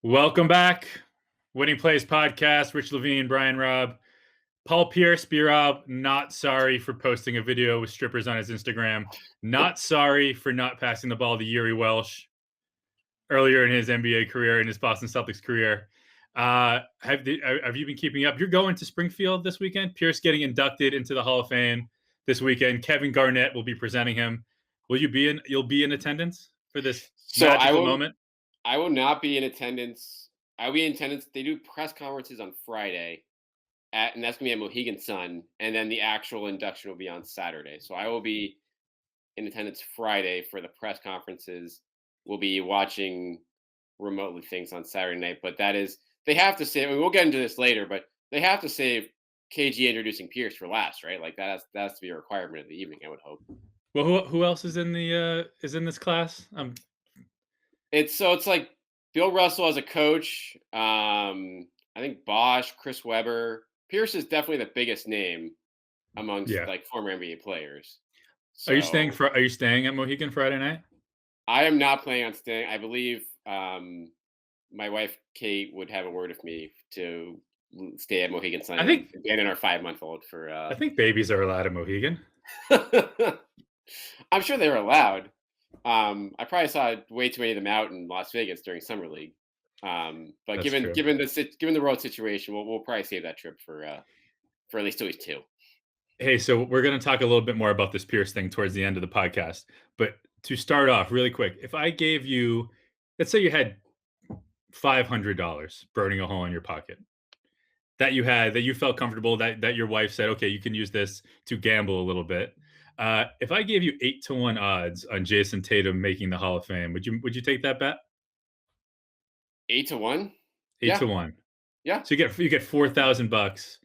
Welcome back. Winning Plays Podcast, Rich Levine, Brian Robb. Paul Pierce, B-Rob, not sorry for posting a video with strippers on his Instagram. Not sorry for not passing the ball to Yuri Welsh earlier in his NBA career, in his Boston Celtics career. Have you been keeping up? You're going to Springfield this weekend. Pierce getting inducted into the Hall of Fame this weekend. Kevin Garnett will be presenting him. You'll be in attendance for this magical moment? I will not be in attendance. I'll be in attendance. They do press conferences on Friday, and that's going to be at Mohegan Sun, and then the actual induction will be on Saturday. So I will be in attendance Friday for the press conferences. We'll be watching remotely things on Saturday night, but they have to save. I mean, we'll get into this later, but they have to save KG introducing Pierce for last, right? Like that has to be a requirement of the evening, I would hope. Well, who else is in this class? It's like Bill Russell as a coach. I think Bosch, Chris Webber. Pierce is definitely the biggest name amongst like former NBA players. So, Are you staying at Mohegan Friday night? I am not planning on staying. I believe my wife Kate would have a word with me to stay at Mohegan Sun. And our 5-month-old for. I think babies are allowed at Mohegan. I'm sure they were allowed. I probably saw way too many of them out in Las Vegas during summer league. But given the road situation, we'll probably save that trip for at least 2. Hey, so we're going to talk a little bit more about this Pierce thing towards the end of the podcast. But to start off really quick, if I gave you, let's say you had $500 burning a hole in your pocket that you felt comfortable that your wife said, okay, you can use this to gamble a little bit. If I gave you 8-1 odds on Jason Tatum making the Hall of Fame, would you take that bet? 8-1? 8-1. Yeah. So you get $4,000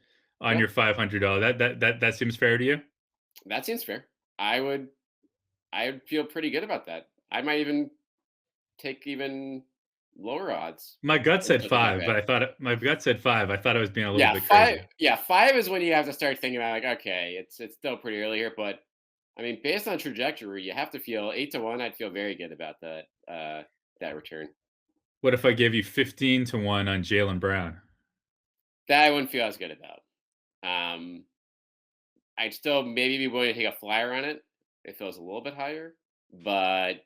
on your $500. That seems fair to you? That seems fair. I would feel pretty good about that. I might even take even lower odds. My gut said 5, but I thought I was being a little bit crazy. 5 is when you have to start thinking about like, okay, it's still pretty early here, but I mean, based on trajectory, you have to feel 8-1. I'd feel very good about that return. What if I gave you 15-1 on Jaylen Brown? That I wouldn't feel as good about. I'd still maybe be willing to take a flyer on it if it was a little bit higher, but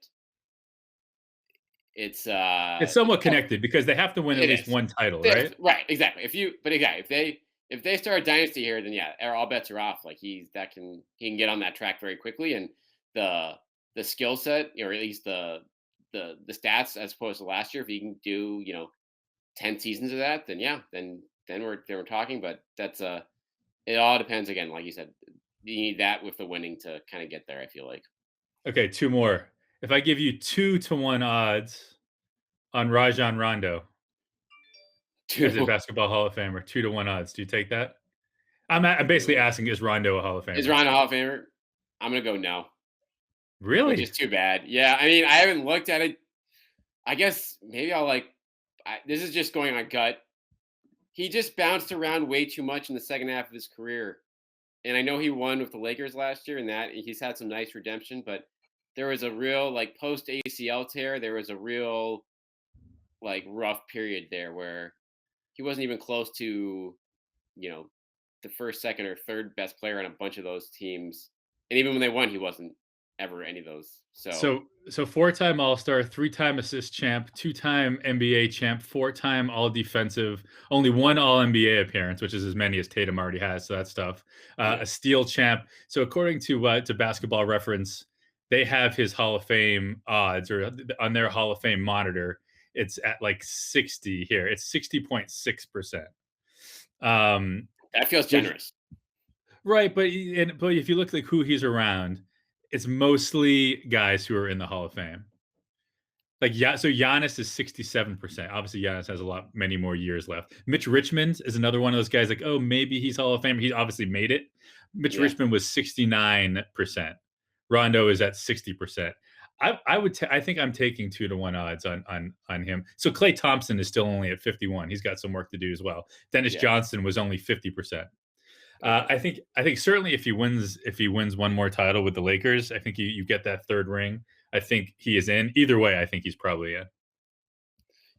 it's somewhat connected because they have to win at least one title, right? Right, exactly. If they start a dynasty here, then all bets are off. Like he can get on that track very quickly, and the skill set, or at least the stats as opposed to last year, if he can do 10 seasons of that, then we're talking. But that's it all depends again, like you said. You need that with the winning to kind of get there, I feel like. Okay, 2 more. If I give you 2-1 odds on Rajon Rondo as a basketball Hall of Famer, 2-1 odds, do you take that? I'm basically asking, is Rondo a Hall of Famer? Is Rondo a Hall of Famer? I'm gonna go no. Really? Which is too bad. Yeah, I mean, I haven't looked at it. I guess maybe this is just going on gut. He just bounced around way too much in the second half of his career. And I know he won with the Lakers last year, and that he's had some nice redemption, but there was a real post ACL tear. There was a real rough period there where he wasn't even close to, the first, second, or third best player on a bunch of those teams. And even when they won, he wasn't ever any of those. So 4-time All-Star, 3-time assist champ, 2-time NBA champ, 4-time All-Defensive, only 1 All-NBA appearance, which is as many as Tatum already has. So that's tough. A steal champ. So according to Basketball Reference, they have his Hall of Fame odds, or on their Hall of Fame monitor, it's at 60 here. It's 60.6%. That feels generous. Right, but if you look who he's around, it's mostly guys who are in the Hall of Fame. So Giannis is 67%. Obviously, Giannis has many more years left. Mitch Richmond is another one of those guys maybe he's Hall of Fame. He obviously made it. Mitch Richmond was 69%. Rondo is at 60%. I think I'm taking 2-1 odds on him. So Klay Thompson is still only at 51. He's got some work to do as well. Dennis Johnson was only 50%. I think certainly if he wins one more title with the Lakers, I think you get that third ring. I think he is in. Either way, I think he's probably in.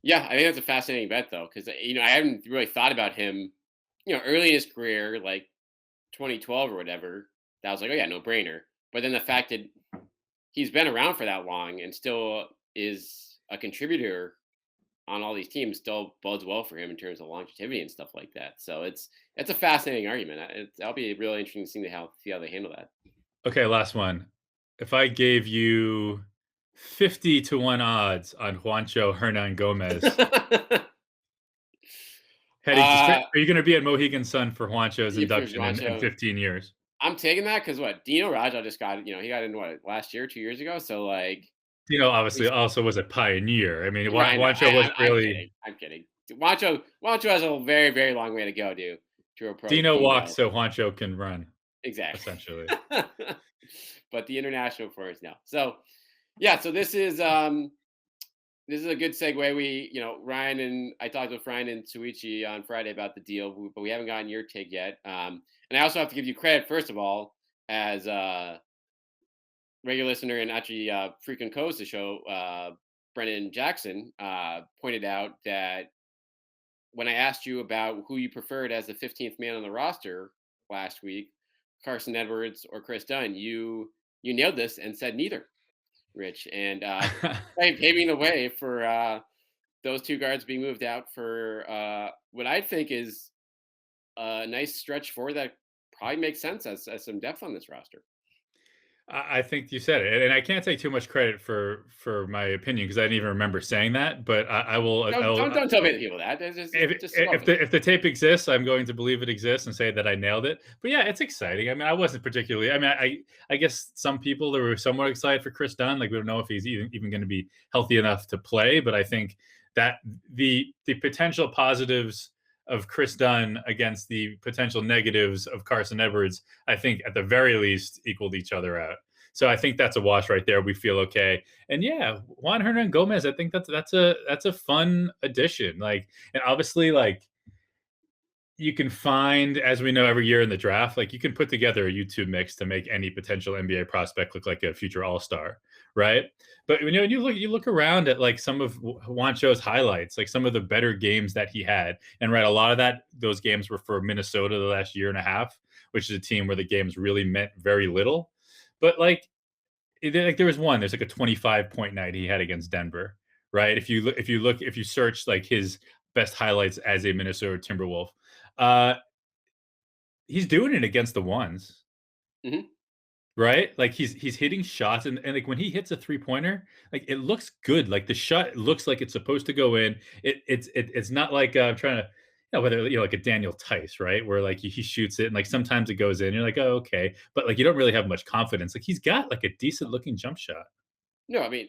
Yeah, I think that's a fascinating bet though, because I haven't really thought about him. Early in his career, like 2012 or whatever, that was like, oh yeah, no brainer. But then the fact that he's been around for that long and still is a contributor on all these teams still bodes well for him in terms of longevity and stuff like that. So it's a fascinating argument. That'll be really interesting to see how they handle that. Okay, last one. If I gave you 50 to 1 odds on Juancho Hernangómez heading to uh, are you gonna be at Mohegan Sun for Juancho's for induction in Juancho, 15 years? I'm taking that because what Dino Raja just got. He got in what last year, 2 years ago. So like, Obviously also was a pioneer. I mean, right? No, Juancho wasn't I'm really kidding. I'm kidding. Juancho has a very very long way to go to approach Dino walked Dino. so Juancho can run, Exactly. essentially. But the international first now. So yeah, so this is a good segue. Ryan and I talked with Ryan and Suichi on Friday about the deal, but we haven't gotten your take yet. And I also have to give you credit, first of all, as a regular listener and actually frequent co-host the show. Brennan Jackson pointed out that when I asked you about who you preferred as the 15th man on the roster last week, Carson Edwards or Chris Dunn, you nailed this and said neither, Rich, and paving the way for those two guards being moved out for what I think is a nice stretch forward that probably makes sense as some depth on this roster. I think you said it, and I can't take too much credit for my opinion because I didn't even remember saying that. But I will. Don't tell me people that. It's just If spoken. the tape exists, I'm going to believe it exists and say that I nailed it. But yeah, it's exciting. I mean, I wasn't particularly. I mean, I guess some people were somewhat excited for Chris Dunn. Like we don't know if he's even going to be healthy enough to play. But I think that the potential positives of Chris Dunn against the potential negatives of Carson Edwards, I think at the very least equaled each other out. So I think that's a wash right there. We feel okay. And yeah, Juan Hernangómez, I think that's a fun addition. Like, and obviously, like you can find, as we know, every year in the draft, like you can put together a YouTube mix to make any potential NBA prospect look like a future All Star, right? But when you look around at like some of Juancho's highlights, like some of the better games that he had, and right, a lot of those games were for Minnesota the last year and a half, which is a team where the games really meant very little. But like there was one, there's like a 25-point night he had against Denver, right? If you search like his best highlights as a Minnesota Timberwolf, uh, he's doing it against the ones, Hmm. right? Like he's hitting shots and like when he hits a three-pointer, like it looks good. Like the shot looks like it's supposed to go in. It's not like I'm trying to whether like a Daniel Tice, right? Where like he shoots it and like sometimes it goes in. You're like, oh, okay. But like you don't really have much confidence. Like he's got like a decent looking jump shot. No, I mean,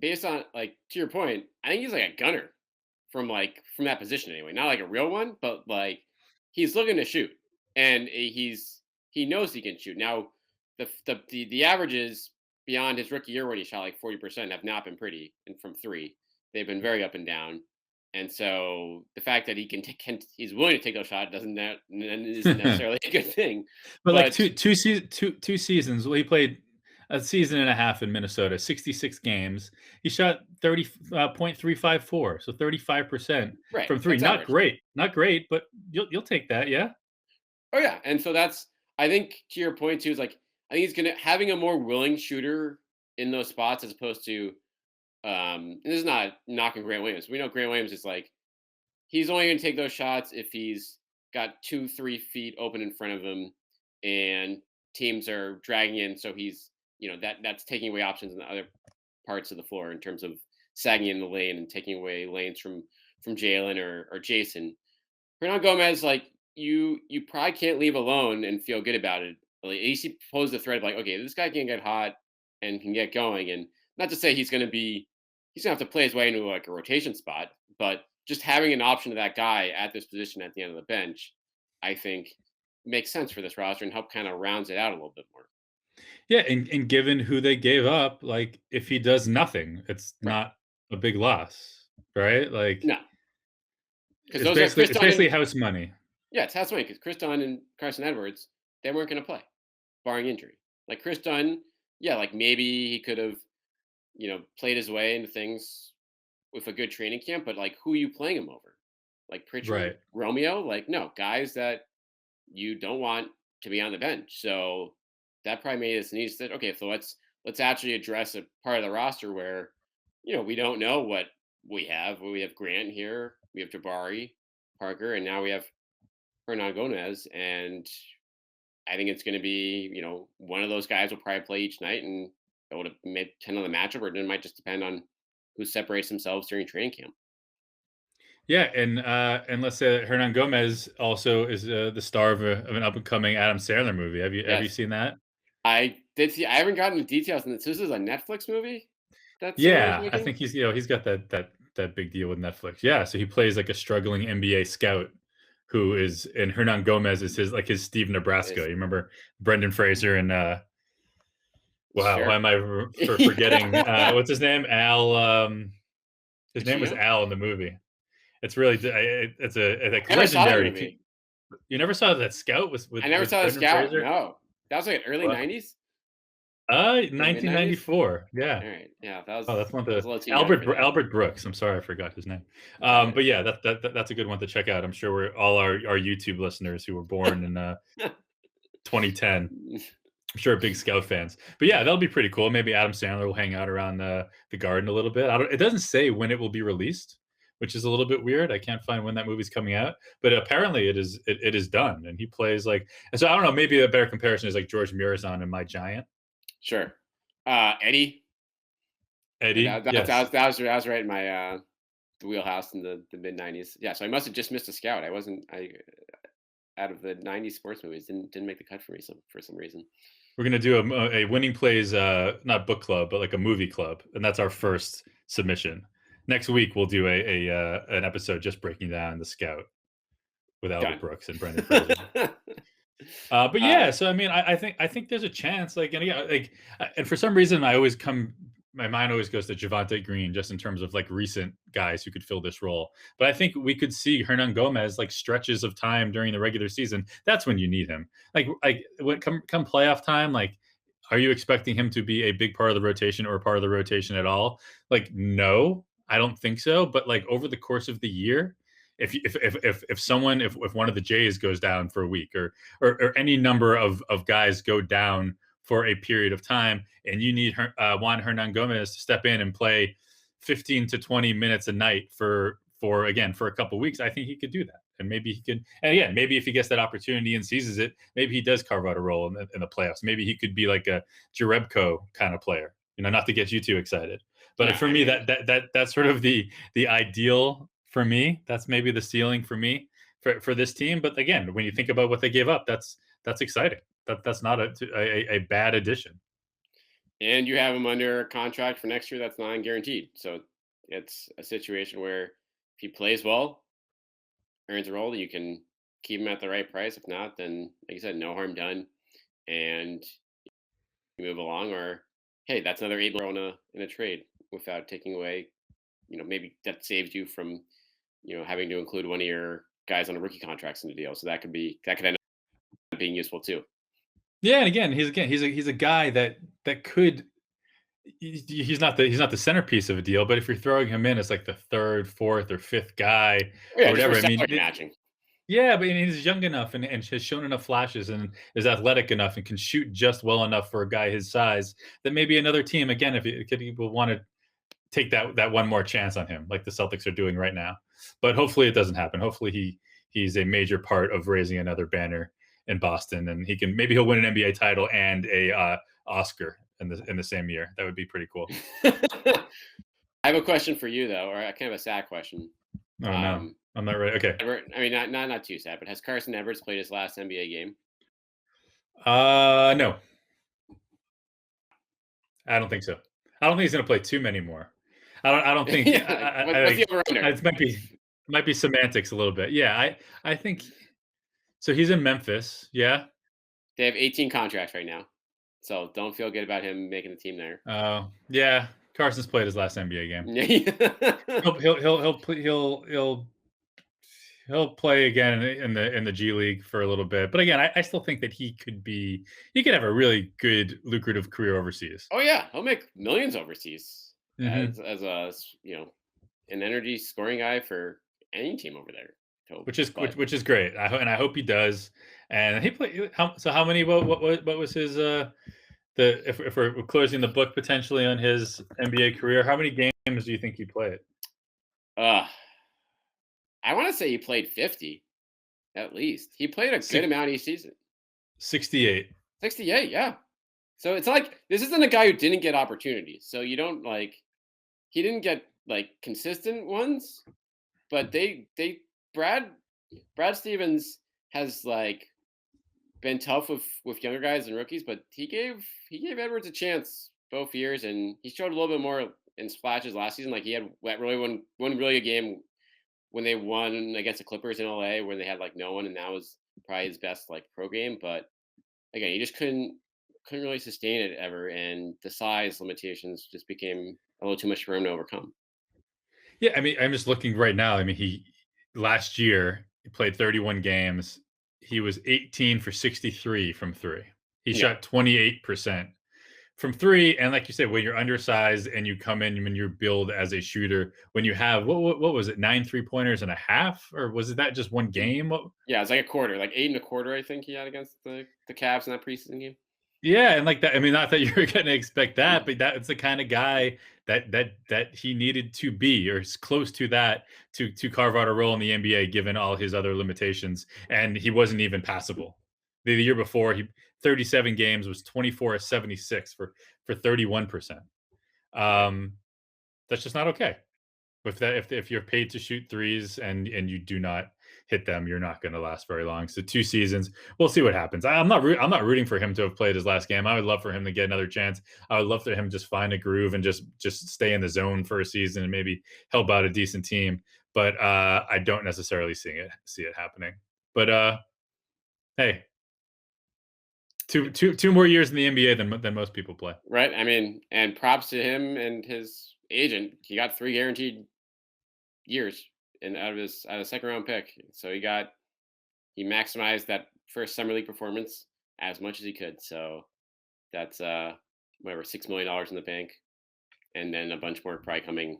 based on like to your point, I think he's like a gunner from that position anyway. Not like a real one, but like he's looking to shoot, and he knows he can shoot. Now, the averages beyond his rookie year when he shot like 40% have not been pretty, and from three, they've been very up and down. And so the fact that he's willing to take those shots isn't necessarily a good thing. But like But two seasons, well, he played a season and a half in Minnesota, 66 games. He shot 30.354, so 35% right, from three. that's average. Not great, but you'll take that, yeah. Oh yeah, and so that's I think to your point too is like I think he's gonna having a more willing shooter in those spots as opposed to and this is not knocking Grant Williams. We know Grant Williams is like he's only gonna take those shots if he's got 2-3 feet open in front of him and teams are dragging in so he's that's taking away options in the other parts of the floor in terms of sagging in the lane and taking away lanes from Jalen or Jason. Hernan Gomez, like you probably can't leave alone and feel good about it. Like, at least he posed the threat of like, okay, this guy can get hot and can get going. And not to say he's gonna have to play his way into like a rotation spot, but just having an option of that guy at this position at the end of the bench, I think makes sense for this roster and help kind of rounds it out a little bit more. Yeah, and given who they gave up, like if he does nothing, it's Right. not a big loss, right? Like No, because those are Chris it's Dunn basically and house money. yeah, it's House Wayne because Chris Dunn and Carson Edwards, they weren't gonna play, barring injury. Like Chris Dunn, yeah, like maybe he could have played his way into things with a good training camp, but like who are you playing him over? Like Pritchard, Right. Romeo? Like no, guys that you don't want to be on the bench. So that probably made us need to okay, so let's actually address a part of the roster where, we don't know what we have. We have Grant here, we have Jabari, Parker, and now we have Hernangómez. And I think it's going to be, one of those guys will probably play each night, and it would depend on the matchup, or it might just depend on who separates themselves during training camp. Yeah, and let's say that Hernangómez also is the star of an up and coming Adam Sandler movie. Have you Yes, seen that? I did see. I haven't gotten the details on this. This is a Netflix movie that someone is Yeah, I making. think he's got that big deal with Netflix. Yeah, so he plays like a struggling NBA scout who is and Hernangómez is his Steve Nebraska. Is You remember Brendan Fraser and wow, why sure. am I forgetting what's his name? Al his name was Pacino? Al in the movie. It's really it's a like I never saw that legendary. movie. You never saw that Scout I never with saw The Brendan Scout. Fraser? No, that was like early Well, '90s or mid '90s. 1994. Yeah. All right, yeah, that Oh, that's one of I was the a little too young for that. Albert Brooks. I'm sorry, I forgot his name. Got But yeah, that's a good one to check out. I'm sure we're all our YouTube listeners who were born in it. 2010. I'm sure big Scout fans. But yeah, that'll be pretty cool. Maybe Adam Sandler will hang out around the Garden a little bit. It doesn't say when it will be released, which is a little bit weird. I can't find when that movie's coming out, but apparently it is done, and he plays like. And so I don't know. Maybe a better comparison is like George Muresan in My Giant. Sure. Eddie. Like Eddie, that, yes. that was right in my the wheelhouse in the mid '90s. Yeah, so I must have just missed a Scout. I out of the '90s sports movies didn't make the cut for me for some reason. We're gonna do a winning plays not book club, but like a movie club, and that's our first submission. Next week we'll do a an episode just breaking down the Scout with Albert Done. Brooks and Brendan Fraser. But uh, yeah, so I mean, I think there's a chance. Like, and again, like, and for some reason, my mind always goes to Javonte Green, just in terms of like recent guys who could fill this role. But I think we could see Hernangómez like stretches of time during the regular season. That's when you need him. Like when come playoff time, like. Are you expecting him to be a big part of the rotation or part of the rotation at all? Like, no, I don't think so. But like over the course of the year, if one of the Jays goes down for a week or any number of guys go down for a period of time, and you need Juan Hernangómez to step in and play 15 to 20 minutes a night for a couple of weeks, I think he could do that. And maybe he could, and again, maybe if he gets that opportunity and seizes it, maybe he does carve out a role in the playoffs. Maybe he could be like a Jarebko kind of player, not to get you too excited. But no, for I me, mean, that's sort of the ideal for me. That's maybe the ceiling for me for this team. But again, when you think about what they gave up, that's exciting. That's not a bad addition. and you have him under a contract for next year that's non-guaranteed. So it's a situation where if he plays well, earns a role, you can keep him at the right price. If not, then like you said, no harm done, and you move along. Or hey, that's another $8 million in a trade without taking away. Maybe that saves you from having to include one of your guys on a rookie contracts in the deal. So that could end up being useful too. Yeah, and again, he's a guy that could. He's not the centerpiece of a deal, but if you're throwing him in as like the third, fourth, or fifth guy Oh, yeah, or just for whatever, I mean, salary matching. yeah, but he's young enough and has shown enough flashes and is athletic enough and can shoot just well enough for a guy his size that maybe another team, again, if people want to take that one more chance on him, like the Celtics are doing right now. But hopefully it doesn't happen. Hopefully he's a major part of raising another banner in Boston, and maybe he'll win an NBA title and a Oscar in the same year. That would be pretty cool. I have a question for you though, or a kind of a sad question. Oh no, I'm not ready. Okay. I mean, not too sad, but has Carson Edwards played his last NBA game? No, I don't think so. I don't think he's going to play too many more. I don't think. Yeah, what's the over-under? It might be semantics a little bit. Yeah, I think. So he's in Memphis. Yeah. They have 18 contracts right now, so don't feel good about him making the team there. Yeah. Carson's played his last NBA game. He'll play again in the G League for a little bit. But again, I still think that he could have a really good, lucrative career overseas. Oh yeah, he'll make millions overseas Mhm. as a an energy scoring guy for any team over there. So, but which is great. And I hope he does. And he played. How many? What was his? If we're closing the book potentially on his NBA career, how many games do you think he played? uh, I want to say he played 50 at least. He played a good Six, amount each season. 68. 68, yeah. So it's like this isn't a guy who didn't get opportunities. So you don't like he didn't get like consistent ones, but they Brad Brad Stevens has like been tough with younger guys and rookies, but he gave Edwards a chance both years, and he showed a little bit more in splashes last season. Like he had that really one really good game when they won against the Clippers in LA, where they had like no one, and that was probably his best like pro game. But again, he just couldn't really sustain it ever, and the size limitations just became a little too much for him to overcome. Yeah, I mean, I'm just looking right now. I mean, he last year he played 31 games. He was 18 for 63 from three. He Yeah, shot 28% from three. And like you said, when you're undersized and you come in when you're billed as a shooter, when you have what was it, 9 3-pointers and a half, or was it that just one game? yeah, it's like a quarter, like 8 and a quarter. I think he had against the Cavs in that preseason game. Yeah, and like that. I mean, not that you're going to expect that, but that's the kind of guy that he needed to be, or is close to that, to carve out a role in the NBA, given all his other limitations. And he wasn't even passable. The year before, he 37 games was 24 of 76 for 31%. Um, that's just not okay. With that, if you're paid to shoot threes and you do not hit them, you're not going to last very long. So 2 seasons, we'll see what happens. I'm not rooting for him to have played his last game. I would love for him to get another chance. I would love for him to just find a groove and just stay in the zone for a season and maybe help out a decent team. But I don't necessarily see it happening. But hey, two more years in the NBA than most people play. Right. I mean, and props to him and his agent. He got 3 guaranteed years and out of a second round pick. So he maximized that first summer league performance as much as he could. So that's whatever, $6 million in the bank, and then a bunch more probably coming,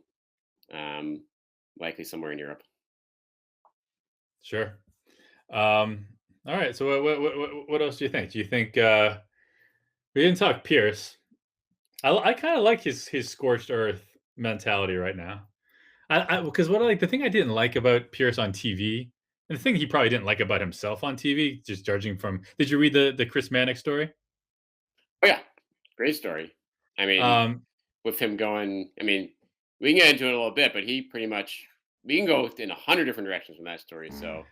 um, likely somewhere in Europe. Sure. All right. So what else do you think? Do you think we didn't talk Pierce? I kind of like his scorched earth mentality right now. Because the thing I didn't like about Pierce on TV, and the thing he probably didn't like about himself on TV, just judging from. Did you read the Chris Mannix story? Oh yeah, great story. I mean, Um, with him going, I mean, we can get into it a little bit, but he pretty much we can go in 100 different directions from that story. So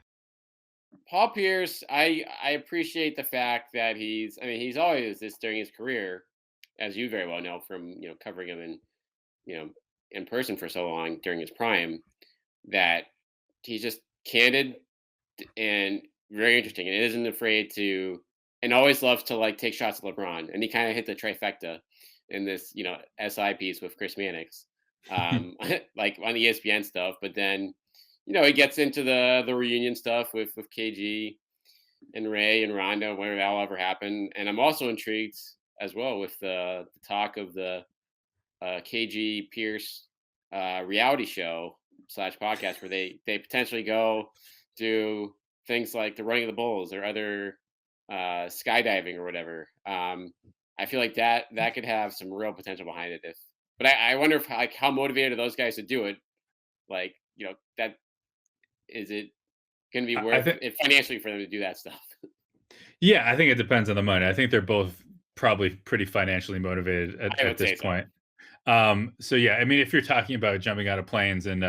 Paul Pierce, I appreciate the fact that I mean, he's always this during his career, as you very well know from covering him you know in person for so long during his prime, that he's just candid and very interesting and isn't afraid to, and always loves to like take shots at LeBron, and he kind of hit the trifecta in this SI piece with Chris Mannix, like on the ESPN stuff, but then he gets into the reunion stuff with KG and Ray and Rondo, whether that'll ever happen. And I'm also intrigued as well with the talk of the KG Pierce reality show slash podcast, where they potentially go do things like the running of the bulls or other skydiving or whatever. I feel like that could have some real potential behind it. But I wonder if like how motivated are those guys to do it? Like that is it going to be I worth think, it financially for them to do that stuff? yeah, I think it depends on the money. I think they're both probably pretty financially motivated I at would this say so. point. So yeah, I mean, if you're talking about jumping out of planes and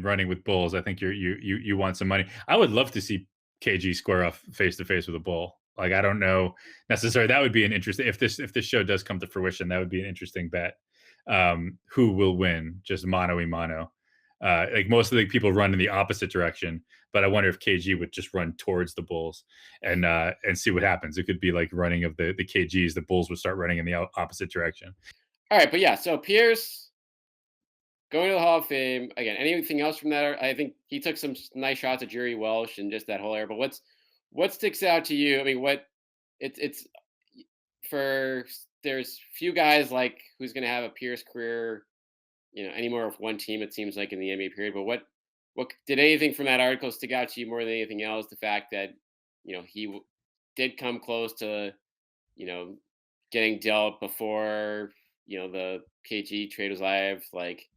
running with bulls, I think you want some money. I would love to see KG square off face to face with a bull. Like, I don't know necessarily. That would be an interesting, if this show does come to fruition, that would be an interesting bet. Who will win? Just mano y mano. Like most of the people run in the opposite direction, but I wonder if KG would just run towards the bulls and see what happens. It could be like running of the KGs. The bulls would start running in the opposite direction. All right, but yeah, so Pierce going to the Hall of Fame again. Anything else from that? I think he took some nice shots at Jerry Welsh and just that whole era. But what sticks out to you? I mean, it's for there's few guys like who's going to have a Pierce career any more of one team. It seems like in the NBA period. But what did anything from that article stick out to you more than anything else? The fact that did come close to you know getting dealt before the KG trade was live. Like,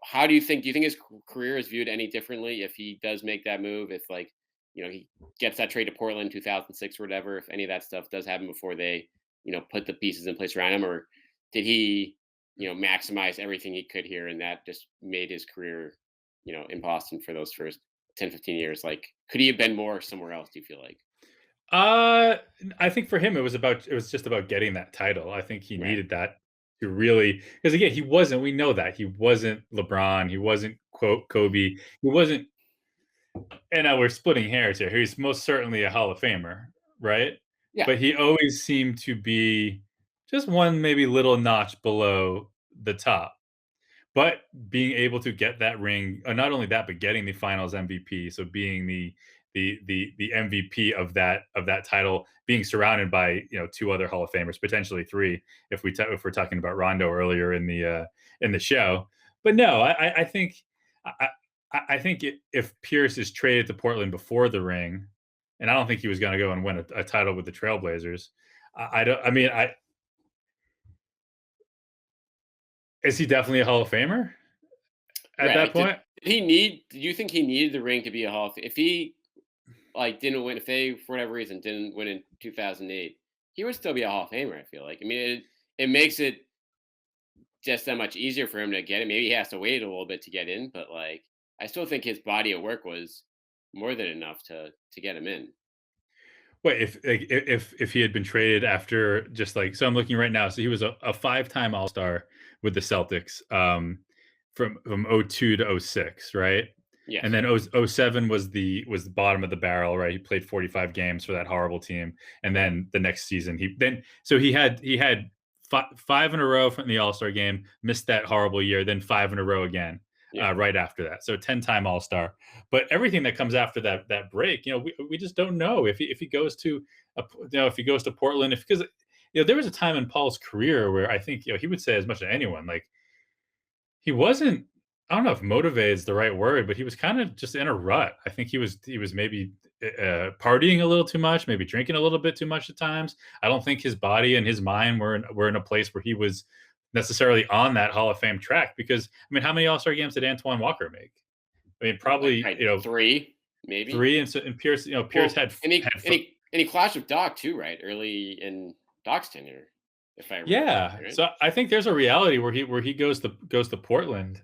how do you think his career is viewed any differently if he does make that move? If like he gets that trade to Portland 2006 or whatever, if any of that stuff does happen before they put the pieces in place around him, or did he maximize everything he could here and that just made his career in Boston for those first 10-15 years? Like, could he have been more somewhere else, do you feel like? Uh, I think for him it was just about getting that title. I think he Right. needed that to really, because again, he wasn't. We know that he wasn't LeBron. He wasn't quote Kobe. He wasn't. And now we're splitting hairs here. He's most certainly a Hall of Famer, right? Yeah. But he always seemed to be just one maybe little notch below the top. But being able to get that ring, not only that, but getting the Finals MVP, so being the MVP of that title, being surrounded by two other Hall of Famers, potentially three, if we're talking about Rondo earlier in the show. But no, I think I, I think if Pierce is traded to Portland before the ring, and I don't think he was going to go and win a title with the Trailblazers. I don't. I mean, I is he definitely a Hall of Famer at Right. that Like, point? did you think he needed the ring to be a Hall of If he like didn't win, if they for whatever reason didn't win in 2008, he would still be a Hall of Famer, I feel like. I mean, it makes it just that much easier for him to get it. Maybe he has to wait a little bit to get in, but like I still think his body of work was more than enough to get him in. Wait, if he had been traded after just like so, I'm looking right now. So he was a five-time All Star with the Celtics, from '02 to '06, right? And Yes. then '07 was the bottom of the barrel, right? He played 45 games for that horrible team, and Right. then the next season he had five in a row from the All Star game, missed that horrible year, then five in a row again, Yeah. right after that. So 10-time All Star. But everything that comes after that break, we just don't know if he goes to if he goes to Portland, if because there was a time in Paul's career where I think he would say as much as anyone, like he wasn't. I don't know if motivated is the right word, but he was kind of just in a rut. I think he was maybe partying a little too much, maybe drinking a little bit too much at times. I don't think his body and his mind were in a place where he was necessarily on that Hall of Fame track. Because I mean, how many All Star games did Antoine Walker make? I mean, Like probably three, maybe. three, and so and Pierce, Pierce Well, had and he had and he and he clashed with Doc too, right? Early in Doc's tenure, if I remember yeah. correctly, right? So I think there's a reality where he goes to Portland,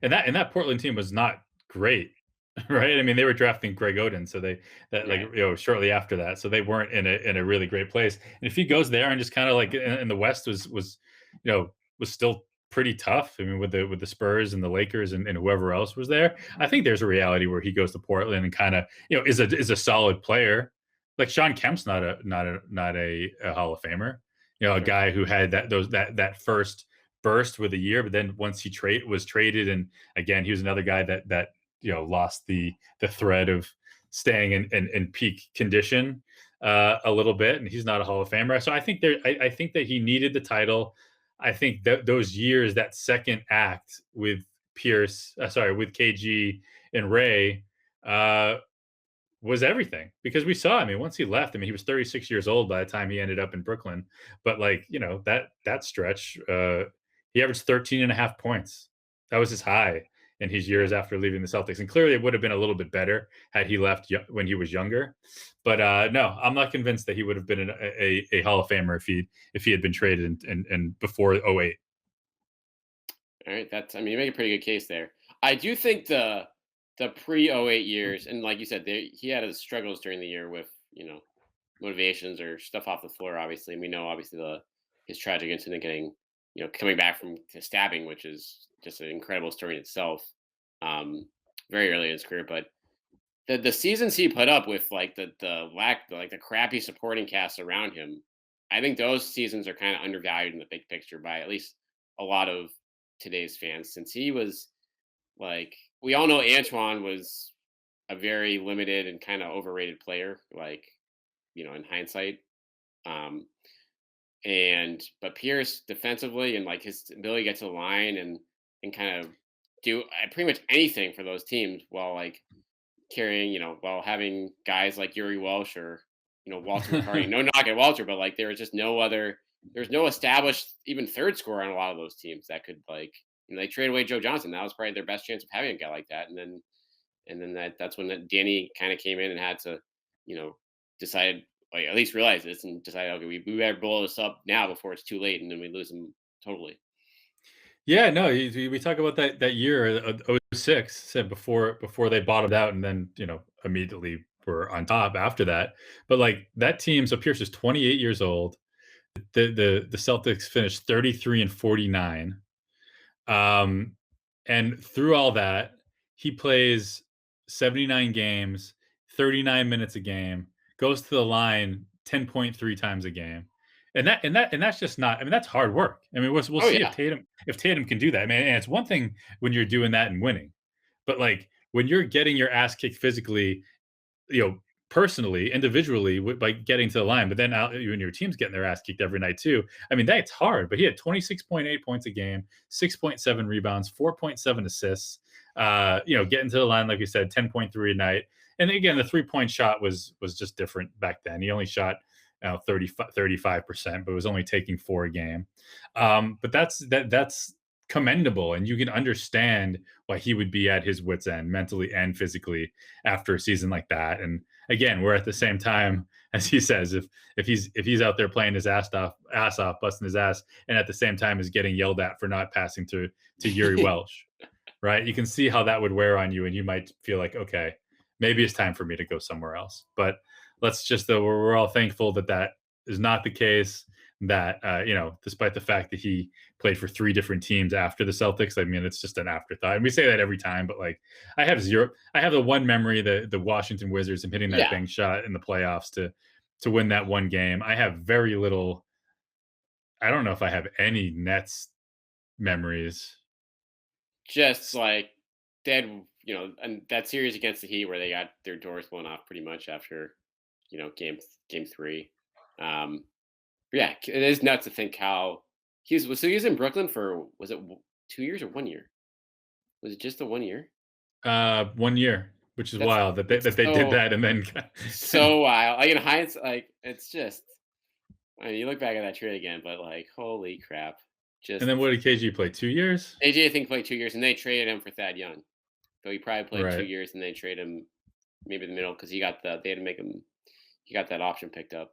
and that Portland team was not great, right? I mean, they were drafting Greg Oden, so they that like Right. shortly after that, so they weren't in a really great place. And if he goes there and just kind of like in the West was you know was still pretty tough. I mean, with the Spurs and the Lakers and whoever else was there, I think there's a reality where he goes to Portland and kind of is a solid player. Like Sean Kemp's not a Hall of Famer. A Sure. guy who had that first burst with a year, but then once was traded, and again he was another guy that lost the thread of staying in peak condition a little bit, and he's not a Hall of Famer. So I think that he needed the title. I think that those years, that second act with with KG and Ray, uh, was everything because we saw. I mean, once he left, I mean, he was 36 years old by the time he ended up in Brooklyn. But like, that stretch, he averaged 13 and a half points. That was his high in his Yeah. years after leaving the Celtics. And clearly it would have been a little bit better had he left when he was younger. But no, I'm not convinced that he would have been a Hall of Famer if he had been traded and before '08. All right. I mean, you make a pretty good case there. I do think the pre '08 years, and like you said, he had his struggles during the year with motivations or stuff off the floor. Obviously, and we know obviously the his tragic incident getting coming back from stabbing, which is just an incredible story in itself. Um, Very early in his career, but the seasons he put up with like like the crappy supporting cast around him, I think those seasons are kind of undervalued in the big picture by at least a lot of today's fans, since he was like, we all know Antoine was a very limited and kind of overrated player, like in hindsight. um but Pierce defensively and like his ability to get to the line and and kind of do pretty much anything for those teams while like carrying, while having guys like Yuri Welsh or Walter McCarty. No knock at Walter, but like there was just no other. There's no established even third scorer on a lot of those teams that could like. They traded away Joe Johnson. That was probably their best chance of having a guy like that. And then that's when Danny kind of came in and had to, decide, like, at least realize this and decide, okay, we better blow this up now before it's too late, and then we lose him totally. Yeah, no, we talk about that year, 06, said before they bottomed out, and then immediately were on top after that. But like that team, so Pierce is 28 years old. The Celtics finished 33-49. And through all that, he plays 79 games, 39 minutes a game, goes to the line 10.3 times a game. And that's just not. I mean, that's hard work. I mean, we'll Oh see yeah, if Tatum can do that. I mean, and it's one thing when you're doing that and winning, but like when you're getting your ass kicked physically, personally, individually, by getting to the line, but then you and your team's getting their ass kicked every night too. I mean, that's hard. But he had 26.8 points a game, 6.7 rebounds, 4.7 assists. Getting to the line, like we said, 10.3 a night. And again, the 3-point shot was just different back then. He only shot 35%, but was only taking 4 a game. But that's commendable, and you can understand why he would be at his wits end mentally and physically after a season like that. And again, we're at the same time, as he says, if he's out there playing his ass off, busting his ass, and at the same time is getting yelled at for not passing to Yuri Welsh, right? You can see how that would wear on you, and you might feel like, okay, maybe it's time for me to go somewhere else. But let's just, we're all thankful that is not the case. That despite the fact that he played for 3 different teams after the Celtics, I mean, it's just an afterthought. And we say that every time, but like I have the one memory, the Washington Wizards and hitting that yeah. bank shot in the playoffs to win that one game. I have very little. I don't know if I have any Nets memories. Just like they had, and that series against the Heat where they got their doors blown off pretty much after, game 3. Yeah, it is nuts to think how he was in Brooklyn for, was it 2 years or 1 year? Was it just the 1 year? 1 year, which is That's wild that it's they did so that and then so wild. Like in hindsight, like it's just. I mean, you look back at that trade again, but like, holy crap! and Just then what did KG play? 2 years, AJ, I think played 2 years, and they traded him for Thad Young. So he probably played two right? years, and they trade him maybe in the middle because they had to make him. He got that option picked up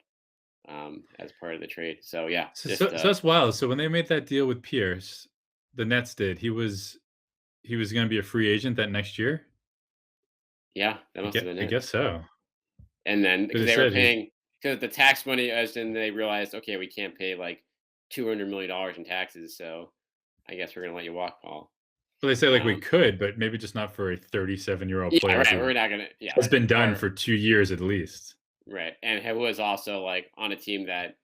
as part of the trade. So yeah, So that's wild. So when they made that deal with Pierce, the Nets did. He was going to be a free agent that next year. yeah, that must have been I it. guess so. And then Because because they they were said he's. paying because the tax money, as then they realized, okay, we can't pay like $200 million in taxes, so I guess we're gonna let you walk, Paul. Well, they say like we Um, could, but maybe just not for a 37-year-old yeah, player right. who We're not gonna, yeah, has been done or for 2 years at least. right, and he was also like on a team that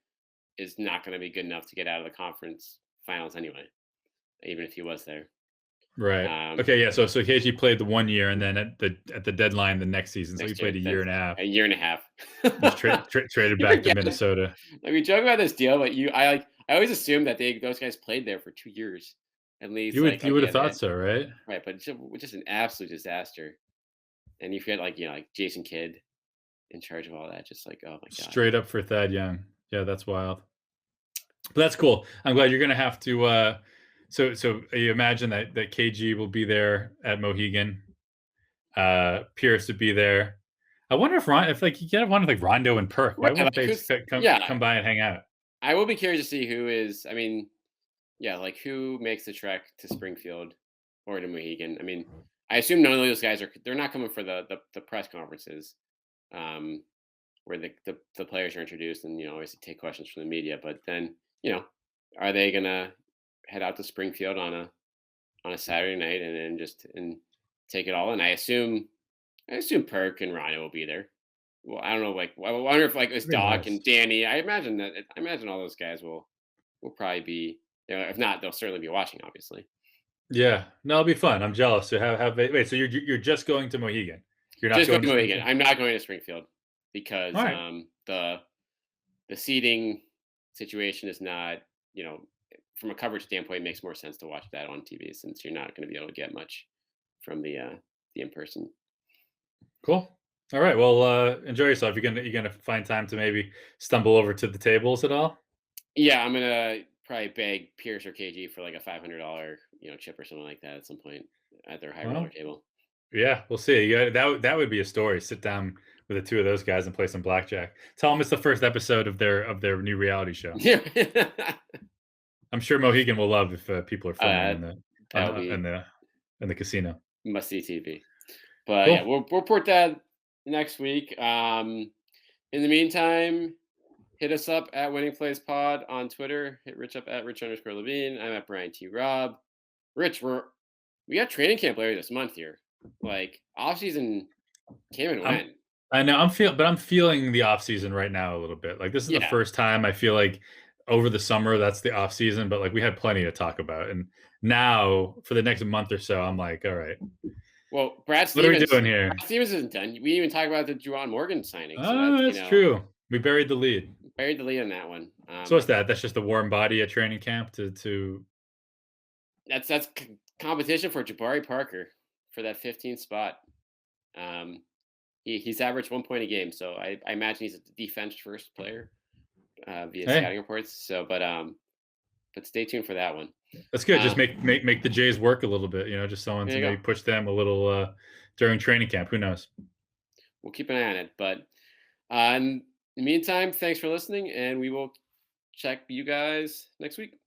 is not gonna be good enough to get out of the conference finals anyway, even if he was there. Right. Um, Okay. Yeah. So KG played the 1 year, and then at the deadline the next season, so he Next year, played a year that's and a half. a year and a half. He was traded You back to forget. Minnesota. Like we joke about this deal, but I always assumed that those guys played there for 2 years at least. Like, You would okay, have thought so, right? right, but just an absolute disaster. And you forget, like, like Jason Kidd in charge of all that. Just like, oh my god. Straight up for Thad Young. Yeah, that's wild. But that's cool. I'm glad you're gonna have to. So you imagine that KG will be there at Mohegan. Pierce would be there. I wonder if like you get one with like Rondo and Perk. Why Right, wouldn't like they just who's yeah. come by and hang out? I will be curious to see who is. I mean, yeah, like who makes the trek to Springfield or to Mohegan. I mean, I assume none of those guys they're not coming for the press conferences. Um, where the players are introduced and obviously take questions from the media. But then are they gonna head out to Springfield on a Saturday night and then just and take it all in? I assume Perk and Rhino will be there. Well, I don't know. Like, I wonder if like it's Pretty Doc nice. and Danny. I imagine all those guys will probably be there. If not, they'll certainly be watching. Obviously, Yeah, no, it'll be fun. I'm jealous. So wait. So you're just going to Mohegan. You're not just going going to to Mohegan. Springfield. I'm not going to Springfield All because right. the seating situation is not from a coverage standpoint, it makes more sense to watch that on TV since you're not going to be able to get much from the in person. Cool. All right. Well, enjoy yourself. You're gonna find time to maybe stumble over to the tables at all? Yeah, I'm gonna probably beg Pierce or KG for like a $500 chip or something like that at some point at their high roller Well, table. yeah, we'll see. That would be a story. Sit down with the two of those guys and play some blackjack. Tell them it's the first episode of their new reality show. Yeah, I'm sure Mohegan will love if people are filming that would be in the casino. must see TV. But yeah, Cool. we'll report that next week. In the meantime, hit us up at Winning Plays Pod on Twitter. Hit Rich up at Rich_Levine. I'm at Brian T. Robb. Rich, we got training camp later this month here. Like off season came and went. I know I'm feeling the off season right now a little bit. Like this is the Yeah. first time I feel like over the summer that's the off season, but like we had plenty to talk about. And now for the next month or so, I'm like, all right, Well, Brad what are we Stevens. doing here? Brad Stevens isn't done. We didn't even talk about the Juwan Morgan signing. So Oh, that's true. We buried the lead. Buried the lead on that one. So what's that? That's just a warm body at training camp to That's competition for Jabari Parker for that 15th spot. He's averaged 1 point a game, so I imagine he's a defense first player via scouting reports. So, but stay tuned for that one. That's good. Just make the Jays work a little bit, just someone to maybe push them a little during training camp. Who knows? We'll keep an eye on it. But in the meantime, thanks for listening, and we will check you guys next week.